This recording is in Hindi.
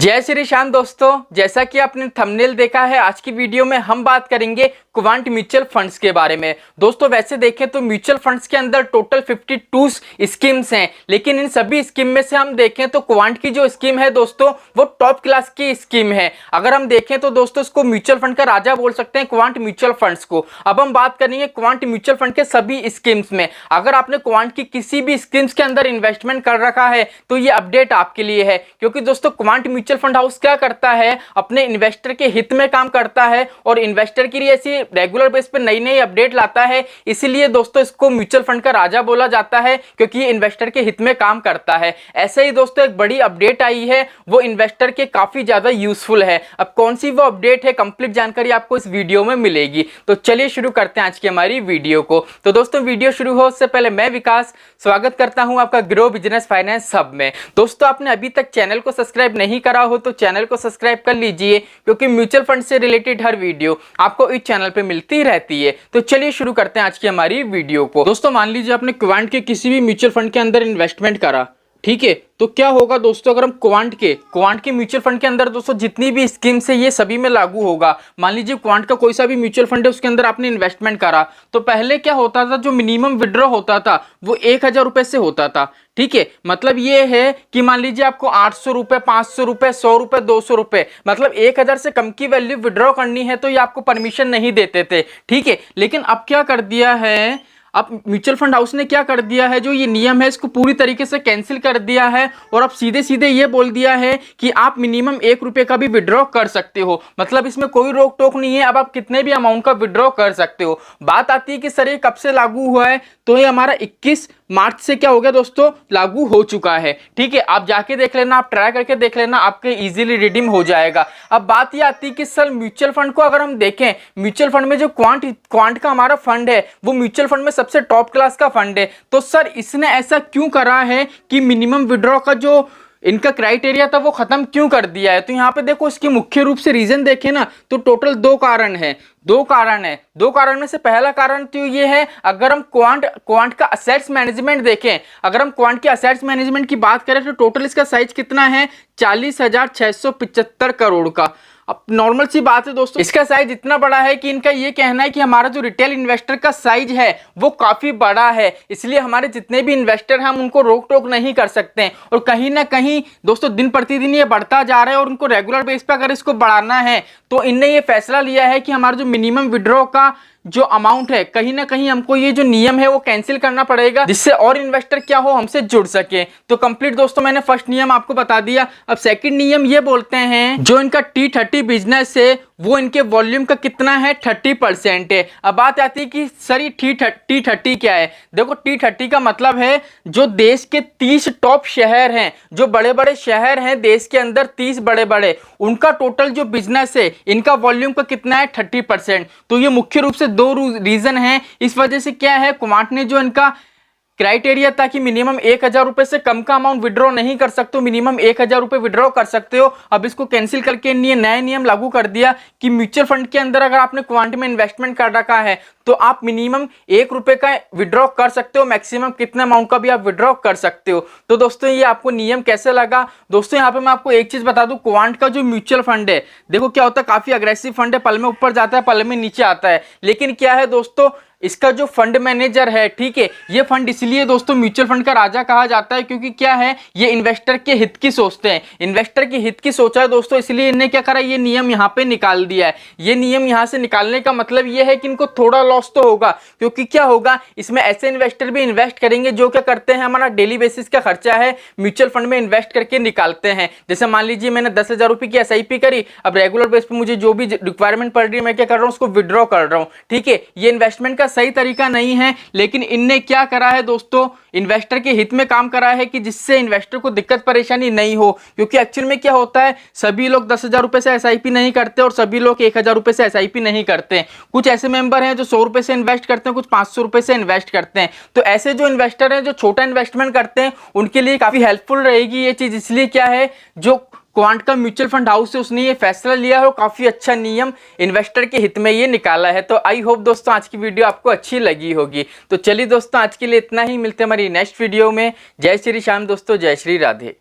जय श्री श्याम दोस्तों, जैसा कि आपने थंबनेल देखा है, आज की वीडियो में हम बात करेंगे क्वांट म्यूचुअल फंड्स के बारे में। दोस्तों वैसे देखें तो म्यूचुअल फंड्स के अंदर टोटल 52 स्कीम्स हैं, लेकिन इन सभी स्कीम में से हम देखें तो क्वांट की जो स्कीम है दोस्तों वो टॉप क्लास की स्कीम है। अगर हम देखें तो दोस्तों इसको म्यूचुअल फंड का राजा बोल सकते हैं, क्वांट म्यूचुअल फंड्स को। अब हम बात करेंगे क्वांट म्यूचुअल फंड के सभी स्कीम्स में। अगर आपने क्वांट की किसी भी स्कीम्स के अंदर इन्वेस्टमेंट कर रखा है तो ये अपडेट आपके लिए है, क्योंकि दोस्तों क्वांट म्यूचुअल फंड हाउस क्या करता है, अपने इन्वेस्टर के हित में काम करता है और इन्वेस्टर के लिए ऐसी रेगुलर बेस पे नई नई अपडेट लाता है। इसीलिए दोस्तों इसको म्यूचुअल फंड का राजा बोला जाता है, क्योंकि ये इन्वेस्टर के हित में काम करता है। ऐसे ही दोस्तों एक बड़ी अपडेट आई है, वो इन्वेस्टर के काफी ज्यादा यूजफुल है। अब कौन सी वो अपडेट है, कंप्लीट जानकारी आपको इस वीडियो में मिलेगी। तो चलिए शुरू करते हैं आज की हमारी वीडियो को। तो दोस्तों वीडियो शुरू हो उससे पहले मैं विकास स्वागत करता हूं आपका ग्रो बिजनेस फाइनेंस हब में। दोस्तों आपने अभी तक चैनल को सब्सक्राइब नहीं करा हो तो चैनल को सब्सक्राइब कर लीजिए, क्योंकि म्यूचुअल फंड से रिलेटेड हर वीडियो आपको इस चैनल पे मिलती रहती है। तो चलिए शुरू करते हैं आज की हमारी वीडियो को। दोस्तों मान लीजिए आपने क्वांट के किसी भी म्यूचुअल फंड के अंदर इन्वेस्टमेंट करा, ठीक है, तो क्या होगा दोस्तों, अगर हम क्वांट के म्यूचुअल फंड के अंदर दोस्तों जितनी भी स्कीम्स है ये सभी में लागू होगा। मान लीजिए क्वांट का कोई सा भी म्यूचुअल फंड है, उसके अंदर आपने इन्वेस्टमेंट करा, तो पहले क्या होता था, जो मिनिमम विड्रॉ होता था वो 1000 रुपए से होता था। ठीक है, मतलब ये है कि मान लीजिए आपको 800 रुपए, 500 रुपए, 100 रुपए, 200 रुपए, मतलब 1000 से कम की वैल्यू विड्रॉ करनी है तो ये आपको परमिशन नहीं देते थे। ठीक है, लेकिन अब क्या कर दिया है, अब म्यूचुअल फंड हाउस ने क्या कर दिया है, जो ये नियम है इसको पूरी तरीके से कैंसिल कर दिया है और अब सीधे सीधे ये बोल दिया है कि आप मिनिमम 1 रुपए का भी विड्रॉ कर सकते हो। मतलब इसमें कोई रोक टोक नहीं है, अब आप कितने भी अमाउंट का विड्रॉ कर सकते हो। बात आती है कि सर ये कब से लागू हुआ है, तो ये हमारा 21 मार्च से क्या हो गया दोस्तों, लागू हो चुका है। ठीक है, आप जाके देख लेना, आप ट्राई करके देख लेना, आपके इजीली रिडीम हो जाएगा। अब बात ये आती है कि सर म्यूचुअल फंड को अगर हम देखें, म्यूचुअल फंड में जो क्वांट का हमारा फंड है वो म्यूचुअल फंड में सबसे टॉप क्लास का फंड है, तो सर इसने ऐसा क्यों करा है कि मिनिमम विड्रॉ का जो इनका क्राइटेरिया था वो खत्म क्यों कर दिया है। तो यहाँ पे देखो इसकी मुख्य रूप से रीजन देखें ना तो टोटल दो कारण है। दो कारण में से पहला कारण तो ये है, अगर हम क्वांट का असेट्स मैनेजमेंट देखें, अगर हम क्वांट के असेट्स मैनेजमेंट की बात करें तो टोटल इसका साइज कितना है, 40,675 करोड़ का। अब नॉर्मल सी बात है दोस्तों, इसका साइज इतना बड़ा है कि इनका ये कहना है कि हमारा जो रिटेल इन्वेस्टर का साइज है वो काफी बड़ा है, इसलिए हमारे जितने भी इन्वेस्टर हैं हम उनको रोक टोक नहीं कर सकते हैं। और कहीं ना कहीं दोस्तों दिन प्रतिदिन ये बढ़ता जा रहा है और उनको रेगुलर बेस पे अगर इसको बढ़ाना है तो इनने ये फैसला लिया है कि हमारा जो मिनिमम विड्रॉ का जो अमाउंट है, कहीं ना कहीं हमको ये जो नियम है वो कैंसिल करना पड़ेगा, जिससे और इन्वेस्टर क्या हो, हमसे जुड़ सके। तो कंप्लीट दोस्तों मैंने फर्स्ट नियम आपको बता दिया। अब सेकंड नियम ये बोलते हैं, जो इनका T30 बिजनेस है वो इनके वॉल्यूम का कितना है, 30% है। अब बात आती है कि सर ये T30 क्या है। देखो T30 का मतलब है जो देश के 30 टॉप शहर हैं, जो बड़े बड़े शहर हैं देश के अंदर, 30 बड़े बड़े, उनका टोटल जो बिजनेस है इनका वॉल्यूम का कितना है, 30%। तो ये मुख्य रूप से दो रीजन है। इस वजह से क्या है, क्वांट ने जो इनका क्राइटेरिया था कि मिनिमम 1000 रुपए से कम का अमाउंट विड्रॉ नहीं कर सकते हो, मिनिमम 1000 रुपए विड्रॉ कर सकते हो। अब इसको कैंसिल करके नया नियम लागू कर दिया कि म्यूचुअल फंड के अंदर अगर आपने क्वांट में इन्वेस्टमेंट कर रखा है तो आप मिनिमम 1 रुपए का विड्रॉ कर सकते हो, मैक्सिमम कितने अमाउंट का भी आप विड्रॉ कर सकते हो। तो दोस्तों ये आपको नियम कैसे लगा। दोस्तों यहाँ पे मैं आपको एक चीज बता दूं, क्वांट का जो म्यूचुअल फंड है, देखो क्या होता है, काफी अग्रेसिव फंड है, पल में ऊपर जाता है, पल में नीचे आता है। लेकिन क्या है दोस्तों, इसका जो फंड मैनेजर है, ठीक है, ये फंड इसलिए दोस्तों म्यूचुअल फंड का राजा कहा जाता है क्योंकि क्या है, ये इन्वेस्टर के हित की सोचते हैं, इन्वेस्टर के हित की सोचा है दोस्तों, इसलिए इन्हें क्या करा, ये नियम यहाँ पे निकाल दिया है। ये नियम यहाँ से निकालने का मतलब ये है कि इनको थोड़ा लॉस तो होगा, क्योंकि क्या होगा, इसमें ऐसे इन्वेस्टर भी इन्वेस्ट करेंगे जो क्या करते हैं, हमारा डेली बेसिस का खर्चा है म्यूचुअल फंड में इन्वेस्ट करके निकालते हैं। जैसे मान लीजिए मैंने 10,000 रुपए की SIP करी, अब रेगुलर बेस पे मुझे जो भी रिक्वायरमेंट पड़ रही है मैं क्या कर रहा हूँ, उसको विड्रॉ कर रहा हूँ। ठीक है, ये इन्वेस्टमेंट का सही तरीका नहीं है, लेकिन इनने क्या करा है दोस्तों, इन्वेस्टर के हित में काम करा है कि जिससे इन्वेस्टर को दिक्कत परेशानी नहीं हो। क्योंकि एक्चुअल में क्या होता है, सभी लोग 10,000 रुपए से SIP नहीं करते और सभी लोग 1000 रुपए से SIP नहीं करते। कुछ ऐसे मेंबर हैं जो 100 रुपए से इन्वेस्ट करते हैं, कुछ 500 रुपए से इन्वेस्ट करते हैं। तो ऐसे जो इन्वेस्टर हैं जो छोटा इन्वेस्टमेंट करते हैं उनके लिए काफी हेल्पफुल रहेगी ये चीज। इसलिए क्या है, जो क्वांट का म्यूचुअल फंड हाउस है उसने ये फैसला लिया है और काफी अच्छा नियम इन्वेस्टर के हित में ये निकाला है। तो आई होप दोस्तों आज की वीडियो आपको अच्छी लगी होगी। तो चलिए दोस्तों आज के लिए इतना ही, मिलते हैं हमारी नेक्स्ट वीडियो में। जय श्री श्याम दोस्तों, जय श्री राधे।